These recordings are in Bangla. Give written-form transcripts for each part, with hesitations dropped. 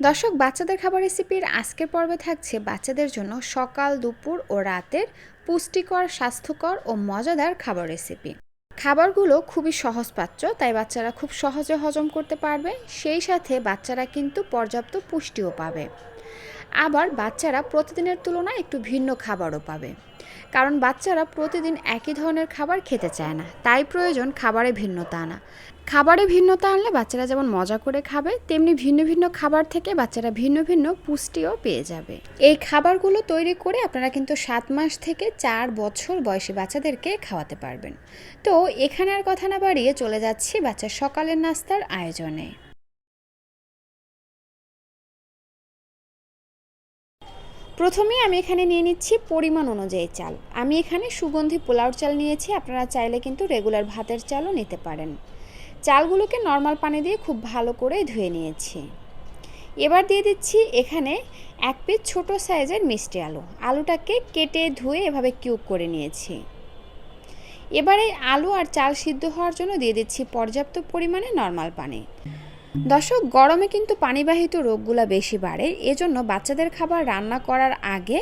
দর্শক, বাচ্চাদের খাবার রেসিপির আজকের পর্বে থাকছে বাচ্চাদের জন্য সকাল, দুপুর ও রাতের পুষ্টিকর, স্বাস্থ্যকর ও মজাদার খাবার রেসিপি। খাবারগুলো খুবই সহজপাচ্য, তাই বাচ্চারা খুব সহজে হজম করতে পারবে। সেই সাথে বাচ্চারা কিন্তু পর্যাপ্ত পুষ্টিও পাবে। আবার বাচ্চারা প্রতিদিনের তুলনায় একটু ভিন্ন খাবারও পাবে, কারণ বাচ্চারা প্রতিদিন একই ধরনের খাবার খেতে চায় না, তাই প্রয়োজন খাবারে ভিন্নতা আনা। খাবারে ভিন্নতা আনলে বাচ্চারা যেমন মজা করে খাবে, তেমনি ভিন্ন ভিন্ন খাবার থেকে বাচ্চারা ভিন্ন ভিন্ন পুষ্টিও পেয়ে যাবে। এই খাবারগুলো তৈরি করে আপনারা কিন্তু 7 মাস থেকে 4 বছর বয়সী বাচ্চাদেরকে খাওয়াতে পারবেন। তো এখানে আর কথা না বাড়িয়ে চলে যাচ্ছি বাচ্চার সকালের নাস্তার আয়োজনে। প্রথমেই আমি এখানে নিয়ে নিচ্ছি পরিমাণ অনুযায়ী চাল। আমি এখানে সুগন্ধি পোলাওর চাল নিয়েছি, আপনারা চাইলে কিন্তু রেগুলার ভাতের চালও নিতে পারেন। চালগুলোকে নর্মাল পানি দিয়ে খুব ভালো করে ধুয়ে নিয়েছি। এবার দিয়ে দিচ্ছি এখানে 1 পিস ছোটো সাইজের মিষ্টি আলু। আলুটাকে কেটে ধুয়ে এভাবে কিউব করে নিয়েছি। এবারে আলু আর চাল সিদ্ধ হওয়ার জন্য দিয়ে দিচ্ছি পর্যাপ্ত পরিমাণে নর্মাল পানি। দর্শক, গরমে কিন্তু পানিবাহিত রোগগুলো বেশি বাড়ে, এজন্য বাচ্চাদের খাবার রান্না করার আগে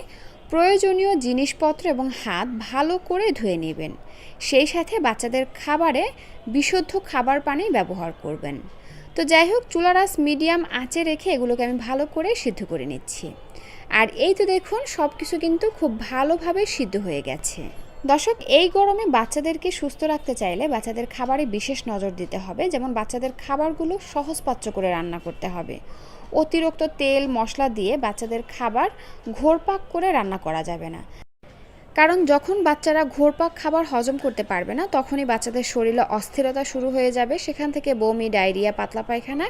প্রয়োজনীয় জিনিসপত্র এবং হাত ভালো করে ধুয়ে নেবেন। সেই সাথে বাচ্চাদের খাবারে বিশুদ্ধ খাবার পানি ব্যবহার করবেন। তো যাই হোক, চুলার আঁচ মিডিয়াম আঁচে রেখে এগুলোকে আমি ভালো করে সিদ্ধ করে নিচ্ছি। আর এই তো দেখুন, সব কিছু কিন্তু খুব ভালোভাবে সিদ্ধ হয়ে গেছে। দর্শক, এই গরমে বাচ্চাদেরকে সুস্থ রাখতে চাইলে বাচ্চাদের খাবারে বিশেষ নজর দিতে হবে। যেমন বাচ্চাদের খাবারগুলো সহজপাচ্য করে রান্না করতে হবে। অতিরিক্ত তেল মশলা দিয়ে বাচ্চাদের খাবার ঘোরপাক করে রান্না করা যাবে না, কারণ যখন বাচ্চারা ঘোরপাক খাবার হজম করতে পারবে না, তখনই বাচ্চাদের শরীরে অস্থিরতা শুরু হয়ে যাবে। সেখান থেকে বমি, ডায়রিয়া, পাতলা পায়খানা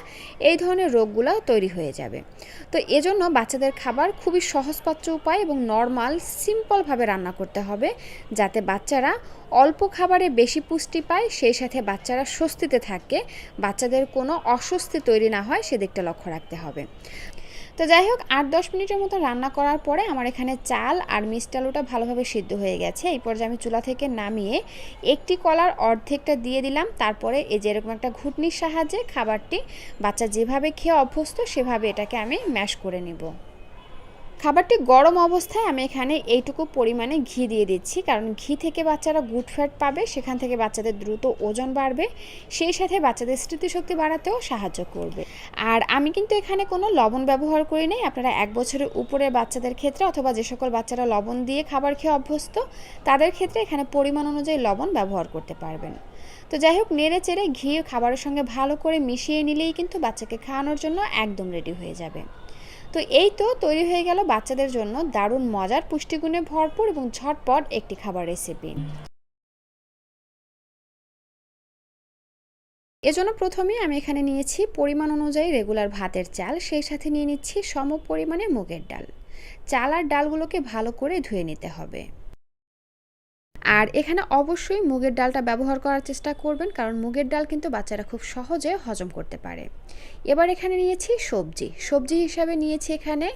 এই ধরনের রোগগুলো তৈরি হয়ে যাবে। তো এজন্য বাচ্চাদের খাবার খুবই সহজপাচ্য উপায় এবং নর্মাল সিম্পলভাবে রান্না করতে হবে, যাতে বাচ্চারা অল্প খাবারে বেশি পুষ্টি পায়, সেই সাথে বাচ্চারা স্বস্তিতে থাকে, বাচ্চাদের কোনো অস্বস্তি তৈরি না হয় সেদিকটা লক্ষ্য রাখতে হবে। তো যাই হোক, 8-10 মিনিটের মতো রান্না করার পরে আমার এখানে চাল আর মিষ্টি আলুটা ভালোভাবে সিদ্ধ হয়ে গেছে। এই পর্যায়ে আমি চুলা থেকে নামিয়ে একটি কলার অর্ধেকটা দিয়ে দিলাম। তারপরে এই যে এরকম একটা ঘুটনির সাহায্যে খাবারটি বাচ্চা যেভাবে খেয়ে অভ্যস্ত সেভাবে এটাকে আমি ম্যাশ করে নিব। খাবারটি গরম অবস্থায় আমি এখানে এইটুকু পরিমাণে ঘি দিয়ে দিচ্ছি, কারণ ঘি থেকে বাচ্চারা গুড ফ্যাট পাবে, সেখান থেকে বাচ্চাদের দ্রুত ওজন বাড়বে, সেই সাথে বাচ্চাদের স্মৃতিশক্তি বাড়াতেও সাহায্য করবে। আর আমি কিন্তু এখানে কোনো লবণ ব্যবহার করি নাই। আপনারা 1 বছরের উপরে বাচ্চাদের ক্ষেত্রে অথবা যে সকল বাচ্চারা লবণ দিয়ে খাবার খেয়ে অভ্যস্ত তাদের ক্ষেত্রে এখানে পরিমাণ অনুযায়ী লবণ ব্যবহার করতে পারবেন। তো যাই হোক, নেড়ে চেড়ে ঘি খাবারের সঙ্গে ভালো করে মিশিয়ে নিলেই কিন্তু বাচ্চাকে খাওয়ানোর জন্য একদম রেডি হয়ে যাবে। তো এই তো তৈরি হয়ে গেল বাচ্চাদের জন্য দারুণ মজার, পুষ্টিগুণে ভরপুর এবং ঝটপট একটি খাবার রেসিপি। এজন্য প্রথমেই আমি এখানে নিয়েছি পরিমাণ অনুযায়ী রেগুলার ভাতের চাল, সেই সাথে নিয়ে নিচ্ছি সম পরিমাণে মুগের ডাল। চাল আর ডালগুলোকে ভালো করে ধুয়ে নিতে হবে। আর এখানে অবশ্যই মুগের ডালটা ব্যবহার করার চেষ্টা করবেন, কারণ মুগের ডাল কিন্তু বাচ্চারা খুব সহজে হজম করতে পারে। এবার এখানে নিয়েছি সবজি হিসাবে নিয়েছি এখানে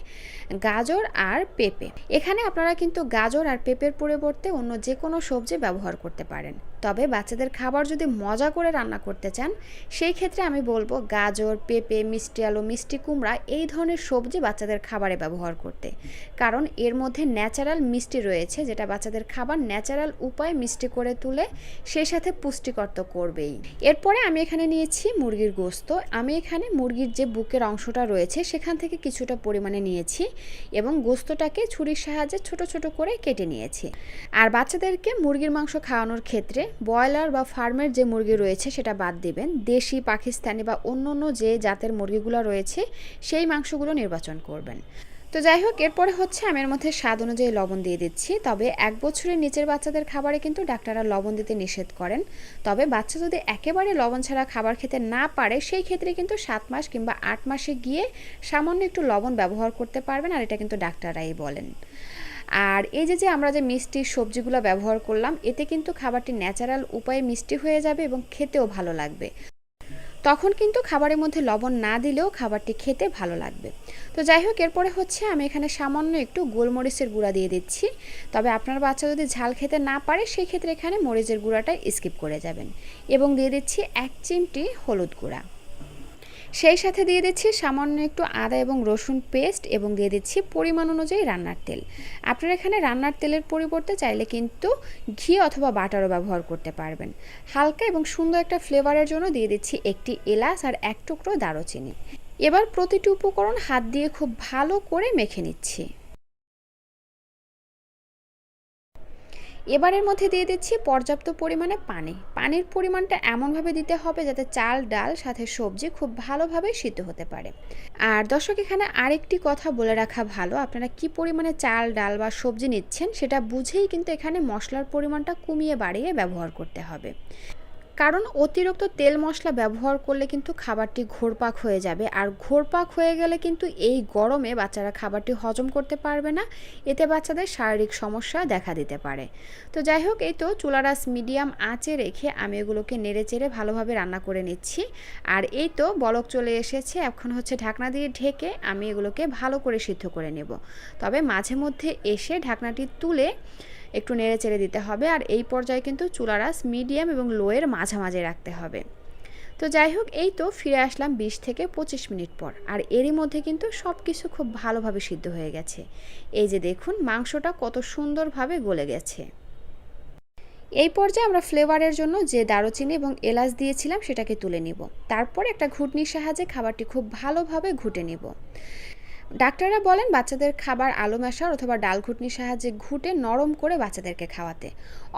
গাজর আর পেঁপে। এখানে আপনারা কিন্তু গাজর আর পেঁপের পরিবর্তে অন্য যে কোনো সবজি ব্যবহার করতে পারেন। তবে বাচ্চাদের খাবার যদি মজা করে রান্না করতে চান, সেই ক্ষেত্রে আমি বলবো গাজর, পেঁপে, মিষ্টি আলু, মিষ্টি কুমড়া এই ধরনের সবজি বাচ্চাদের খাবারে ব্যবহার করতে, কারণ এর মধ্যে ন্যাচারাল মিষ্টি রয়েছে, যেটা বাচ্চাদের খাবার ন্যাচারাল উপায়ে মিষ্টি করে তুলে, সেই সাথে পুষ্টিকর তো করবেই। এরপরে আমি এখানে নিয়েছি মুরগির গোশত। আমি এখানে মুরগির যে বুকের অংশটা রয়েছে সেখান থেকে কিছুটা পরিমাণে নিয়েছি এবং গোশতটাকে ছুরির সাহায্যে ছোট ছোট করে কেটে নিয়েছি। আর বাচ্চাদেরকে মুরগির মাংস খাওয়ানোর ক্ষেত্রে ব্রয়লার বা ফার্মের যে মুরগি রয়েছে সেটা বাদ দিবেন। দেশি, পাকিস্তানি বা অন্য যে জাতের মুরগিগুলো রয়েছে সেই মাংসগুলো নির্বাচন করবেন। তো যাই হোক, এরপরে হচ্ছে আমি এর মধ্যে স্বাদ অনুযায়ী লবণ দিয়ে দিচ্ছি। তবে 1 বছরের নিচের বাচ্চাদের খাবারে কিন্তু ডাক্তাররা লবণ দিতে নিষেধ করেন। তবে বাচ্চা যদি একেবারে লবণ ছাড়া খাবার খেতে না পারে, সেই ক্ষেত্রে কিন্তু 7 মাস কিংবা 8 মাসে গিয়ে সামান্য একটু লবণ ব্যবহার করতে পারবেন, আর এটা কিন্তু ডাক্তাররাই বলেন। আর এই যে আমরা যে মিষ্টি সবজিগুলো ব্যবহার করলাম, এতে কিন্তু খাবারটি ন্যাচারাল উপায়ে মিষ্টি হয়ে যাবে এবং খেতেও ভালো লাগবে। তখন কিন্তু খাবারের মধ্যে লবণ না দিলেও খাবারটি খেতে ভালো লাগবে। তো যাই হোক, এরপরে হচ্ছে আমি এখানে সামান্য একটু গোলমরিচের গুঁড়া দিয়ে দিচ্ছি। তবে আপনার বাচ্চা যদি ঝাল খেতে না পারে, সেই ক্ষেত্রে এখানে মরিচের গুঁড়াটা স্কিপ করে যাবেন। এবং দিয়ে দিচ্ছি 1 চিমটি হলুদ গুঁড়া। সেই সাথে দিয়ে দিচ্ছি সামান্য একটু আদা এবং রসুন পেস্ট এবং দিয়ে দিচ্ছি পরিমাণ অনুযায়ী রান্নার তেল। আপনারা এখানে রান্নার তেলের পরিবর্তে চাইলে কিন্তু ঘি অথবা বাটারও ব্যবহার করতে পারবেন। হালকা এবং সুন্দর একটা ফ্লেভারের জন্য দিয়ে দিচ্ছি একটি এলাচ আর এক টুকরো দারুচিনি। এবার প্রতিটি উপকরণ হাত দিয়ে খুব ভালো করে মেখে নিচ্ছি। এবারের মধ্যে দিয়ে দিচ্ছি পর্যাপ্ত পরিমাণে পানি। পানির পরিমাণটা এমনভাবে দিতে হবে যাতে চাল ডাল সাথে সবজি খুব ভালোভাবে সিদ্ধ হতে পারে। আর দর্শক এখানে আরেকটি কথা বলে রাখা ভালো, আপনারা কি পরিমাণে চাল ডাল বা সবজি নিচ্ছেন সেটা বুঝেই কিন্তু এখানে মশলার পরিমাণটা কমিয়ে বাড়িয়ে ব্যবহার করতে হবে। কারণ অতিরিক্ত তেল মশলা ব্যবহার করলে কিন্তু খাবারটি ঘোরপাক হয়ে যাবে, আর ঘোরপাক হয়ে গেলে কিন্তু এই গরমে বাচ্চারা খাবারটি হজম করতে পারবে না, এতে বাচ্চাদের শারীরিক সমস্যা দেখা দিতে পারে। তো যাই হোক, এই তো চুলার আঁচ মিডিয়াম আঁচে রেখে আমি এগুলোকে নেড়ে চেড়ে ভালোভাবে রান্না করে নিচ্ছি। আর এই তো বলক চলে এসেছে, এখন হচ্ছে ঢাকনা দিয়ে ঢেকে আমি এগুলোকে ভালো করে সিদ্ধ করে নেব। তবে মাঝে মধ্যে এসে ঢাকনাটি তুলে একটু নেড়ে চেড়ে দিতে হবে। আর এই পর্যায়ে কিন্তু চুলার আঁচ মিডিয়াম এবং লোয়ের মাঝামাঝি রাখতে হবে। তো যাই হোক, এই তো ফিরে আসলাম 20 থেকে 25 মিনিট পর, আর এরই মধ্যে কিন্তু সব কিছু খুব ভালোভাবে সিদ্ধ হয়ে গেছে। এই যে দেখুন মাংসটা কত সুন্দরভাবে গলে গেছে। এই পর্যায়ে আমরা ফ্লেভারের জন্য যে দারুচিনি এবং এলাচ দিয়েছিলাম সেটাকে তুলে নিব। তারপর একটা ঘুটনির সাহায্যে খাবারটি খুব ভালোভাবে ঘুটে নিব। ডাক্তাররা বলেন বাচ্চাদের খাবার আলু মেশার অথবা ডাল ঘুটনির সাহায্যে ঘুটে নরম করে বাচ্চাদেরকে খাওয়াতে।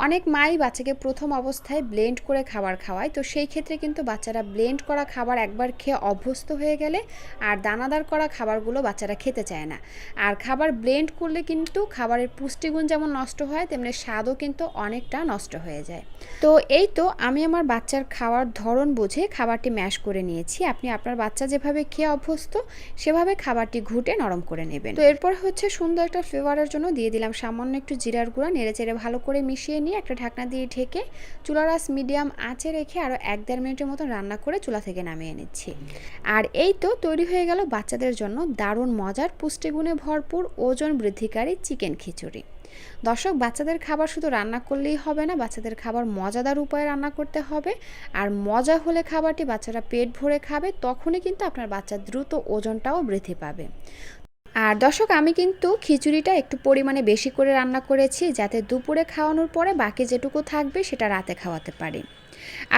অনেক মাই বাচ্চাকে প্রথম অবস্থায় ব্লেন্ড করে খাবার খাওয়ায়, তো সেই ক্ষেত্রে কিন্তু বাচ্চারা ব্লেন্ড করা খাবার একবার খেয়ে অভ্যস্ত হয়ে গেলে আর দানাদার করা খাবারগুলো বাচ্চারা খেতে চায় না। আর খাবার ব্লেন্ড করলে কিন্তু খাবারের পুষ্টিগুণ যেমন নষ্ট হয়, তেমনি স্বাদও কিন্তু অনেকটা নষ্ট হয়ে যায়। তো এই তো আমি আমার বাচ্চার খাওয়ার ধরন বুঝে খাবারটি ম্যাশ করে নিয়েছি। আপনি আপনার বাচ্চা যেভাবে খেয়ে অভ্যস্ত সেভাবে খাবারটি ঘুটে নরম করে নেবেন। তো এরপর হচ্ছে সুন্দর একটা ফ্লেভারের জন্য দিয়ে দিলাম সামান্য একটু জিরার গুঁড়া। নেড়ে চেড়ে ভালো করে মিশিয়ে নিয়ে একটা ঢাকনা দিয়ে ঢেকে চুলার আঁচ মিডিয়াম আঁচে রেখে আরও 1-1.5 মিনিটের মতো রান্না করে চুলা থেকে নামিয়ে নিচ্ছি। আর এই তো তৈরি হয়ে গেল বাচ্চাদের জন্য দারুণ মজার পুষ্টিগুণে ভরপুর ওজন বৃদ্ধিকারী চিকেন খিচুড়ি। দর্শক, বাচ্চাদের খাবার শুধু রান্না করলেই হবে না, বাচ্চাদের খাবার মজাদার উপায়ে রান্না করতে হবে। আর মজা হলে খাবারটি বাচ্চারা পেট ভরে খাবে, তখনই কিন্তু আপনার বাচ্চার দ্রুত ওজনটাও বৃদ্ধি পাবে। আর দর্শক, আমি কিন্তু খিচুড়িটা একটু পরিমাণে বেশি করে রান্না করেছি, যাতে দুপুরে খাওয়ানোর পরে বাকি যেটুকু থাকবে সেটা রাতে খাওয়াতে পারি।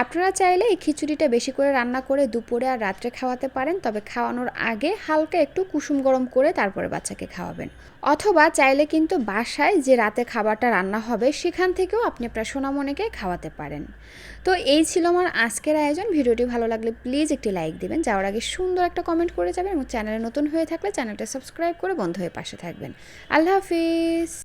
আপনারা চাইলে এই খিচুড়িটা বেশি করে রান্না করে দুপুরে আর রাত্রে খাওয়াতে পারেন, তবে খাওয়ানোর আগে হালকা একটু কুসুম গরম করে তারপরে বাচ্চাকে খাওয়াবেন। অথবা চাইলে কিন্তু বাসায় যে রাতে খাবারটা রান্না হবে সেখান থেকেও আপনি আপনার সোনামণিকে খাওয়াতে পারেন। তো এই ছিল আমার আজকের আয়োজন। ভিডিওটি ভালো লাগলে প্লিজ একটি লাইক দিবেন, যাওয়ার আগে সুন্দর একটা কমেন্ট করে যাবেন এবং চ্যানেলে নতুন হয়ে থাকলে চ্যানেলটা সাবস্ক্রাইব করে বন্ধু হয়ে পাশে থাকবেন। আল্লাহ হাফিজ।